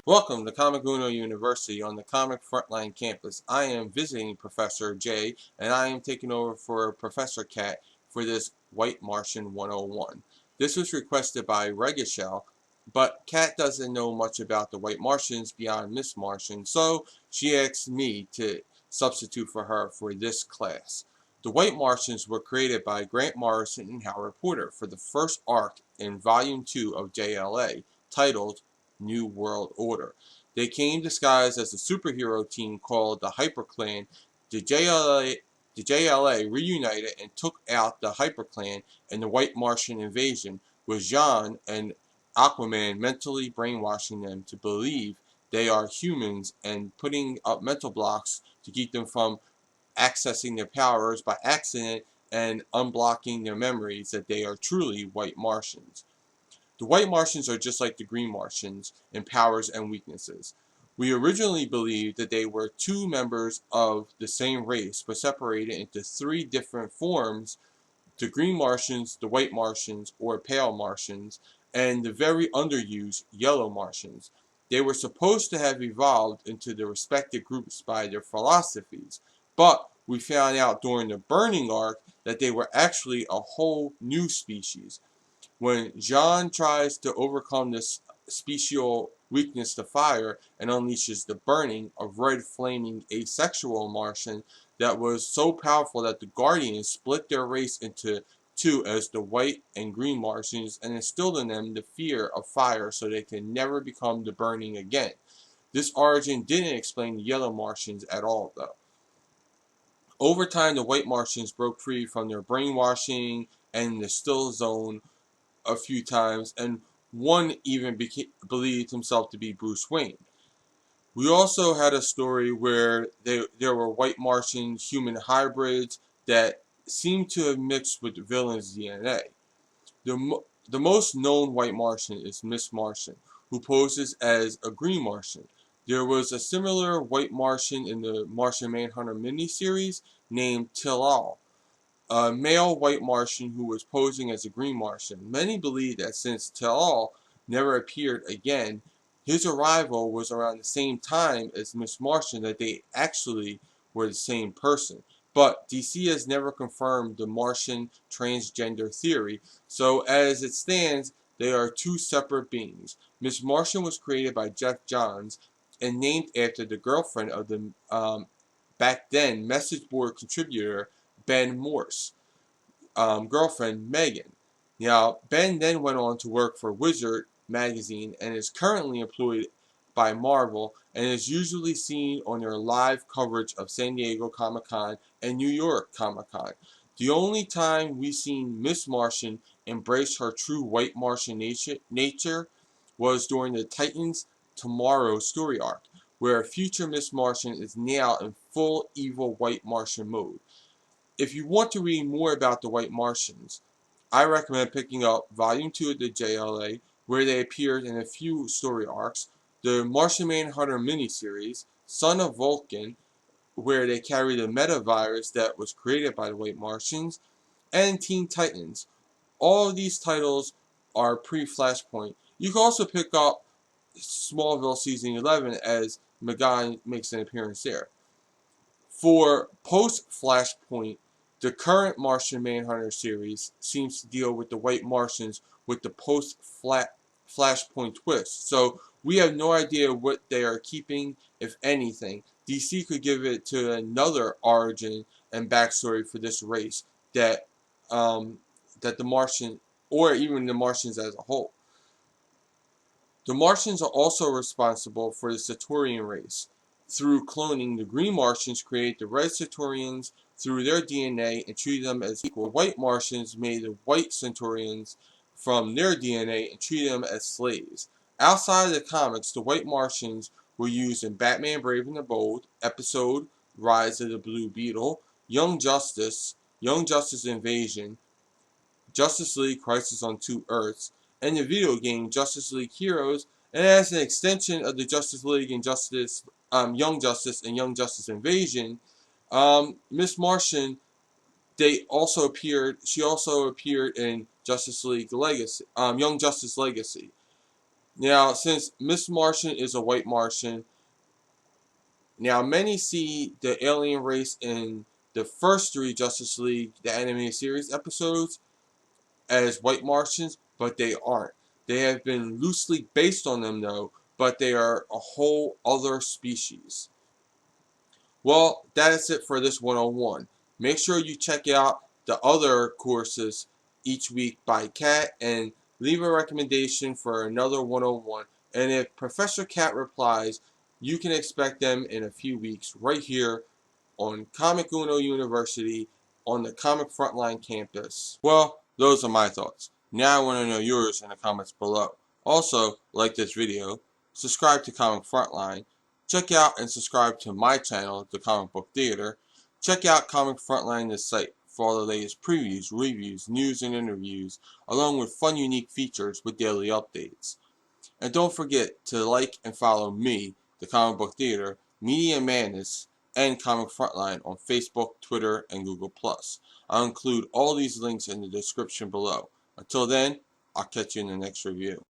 Welcome to Comic Uno University on the Comic Frontline campus. I am visiting Professor J, and I am taking over for Professor Cat for this White Martian 101. This was requested by Regishell, but Cat doesn't know much about the White Martians beyond Miss Martian, so she asked me to substitute for her for this class. The White Martians were created by Grant Morrison and Howard Porter for the first arc in Volume 2 of JLA, titled New World Order. They came disguised as a superhero team called the Hyperclan. The JLA reunited and took out the Hyperclan in the White Martian invasion, with Jean and Aquaman mentally brainwashing them to believe they are humans and putting up mental blocks to keep them from accessing their powers by accident and unblocking their memories that they are truly White Martians. The White Martians are just like the Green Martians in powers and weaknesses. We originally believed that they were two members of the same race, but separated into three different forms: the Green Martians, the White Martians, or Pale Martians, and the very underused Yellow Martians. They were supposed to have evolved into the respective groups by their philosophies, but we found out during the Burning Arc that they were actually a whole new species. When Jean tries to overcome this special weakness to fire and unleashes the burning, a red flaming asexual Martian that was so powerful that the Guardians split their race into two as the White and Green Martians and instilled in them the fear of fire so they can never become the burning again. This origin didn't explain the Yellow Martians at all, though. Over time, the White Martians broke free from their brainwashing and the still zone a few times, and one even believed himself to be Bruce Wayne. We also had a story where there were White Martian human hybrids that seemed to have mixed with the villain's DNA. The most known White Martian is Miss Martian, who poses as a Green Martian. There was a similar White Martian in the Martian Manhunter miniseries named Tillal, a male White Martian who was posing as a Green Martian. Many believe that since Tillal never appeared again, his arrival was around the same time as Miss Martian, that they actually were the same person. But DC has never confirmed the Martian transgender theory, so as it stands, they are two separate beings. Miss Martian was created by Jeff Johns and named after the girlfriend of the back then message board contributor Ben Morse, girlfriend Megan. Now, Ben then went on to work for Wizard magazine and is currently employed by Marvel and is usually seen on their live coverage of San Diego Comic-Con and New York Comic-Con. The only time we've seen Miss Martian embrace her true White Martian nature was during the Titans Tomorrow story arc, where future Miss Martian is now in full evil White Martian mode. If you want to read more about the White Martians, I recommend picking up Volume 2 of the JLA, where they appeared in a few story arcs, the Martian Manhunter miniseries, Son of Vulcan, where they carry the metavirus that was created by the White Martians, and Teen Titans. All of these titles are pre-Flashpoint. You can also pick up Smallville Season 11 as Magan makes an appearance there. For post-Flashpoint, the current Martian Manhunter series seems to deal with the White Martians with the post-Flashpoint twist. So we have no idea what they are keeping, if anything. DC could give it to another origin and backstory for this race that the Martian, or even the Martians as a whole. The Martians are also responsible for the Centaurian race. Through cloning, the Green Martians created the Red Centaurians through their DNA and treated them as equal. White Martians made the White Centaurians from their DNA and treated them as slaves. Outside of the comics, the White Martians were used in Batman Brave and the Bold, episode Rise of the Blue Beetle, Young Justice Invasion, Justice League Crisis on Two Earths, and the video game Justice League Heroes, and as an extension of the Justice League and Young Justice and Young Justice Invasion, Miss Martian, she also appeared in Justice League Legacy, Young Justice Legacy. Now, since Miss Martian is a white Martian, now many see the alien race in the first three Justice League, the animated series episodes, as white Martians, but they aren't. They have been loosely based on them though, but they are a whole other species. Well, that is it for this 101. Make sure you check out the other courses each week by Kat and leave a recommendation for another 101. And if Professor Kat replies, you can expect them in a few weeks right here on Comic Uno University on the Comic Frontline campus. Well, those are my thoughts. Now I want to know yours in the comments below. Also, like this video, subscribe to Comic Frontline, check out and subscribe to my channel, The Comic Book Theater. Check out Comic Frontline, the site, for all the latest previews, reviews, news, and interviews, along with fun, unique features with daily updates. And don't forget to like and follow me, The Comic Book Theater, Media Madness, and Comic Frontline on Facebook, Twitter, and Google+. I'll include all these links in the description below. Until then, I'll catch you in the next review.